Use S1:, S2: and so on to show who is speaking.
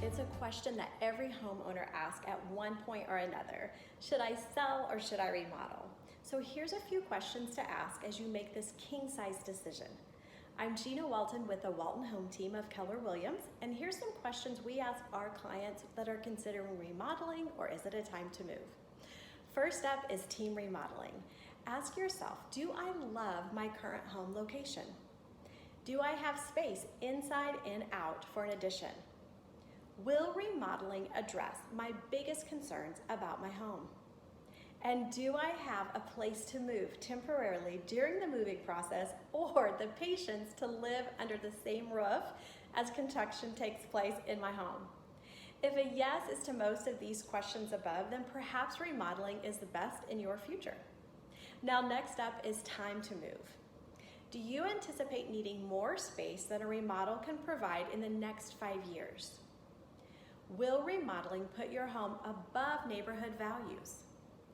S1: It's a question that every homeowner asks at one point or another. Should I sell or should I remodel? So here's a few questions to ask as you make this king-size decision. I'm Gina Walton with the Walton Home Team of Keller Williams, and here's some questions we ask our clients that are considering remodeling or is it a time to move. First up is team remodeling. Ask yourself, do I love my current home location? Do I have space inside and out for an addition? Will remodeling address my biggest concerns about my home? And do I have a place to move temporarily during the moving process or the patience to live under the same roof as construction takes place in my home? If a yes is to most of these questions above, then perhaps remodeling is the best in your future. Now next up is time to move. Do you anticipate needing more space than a remodel can provide in the next 5 years? Will remodeling put your home above neighborhood values?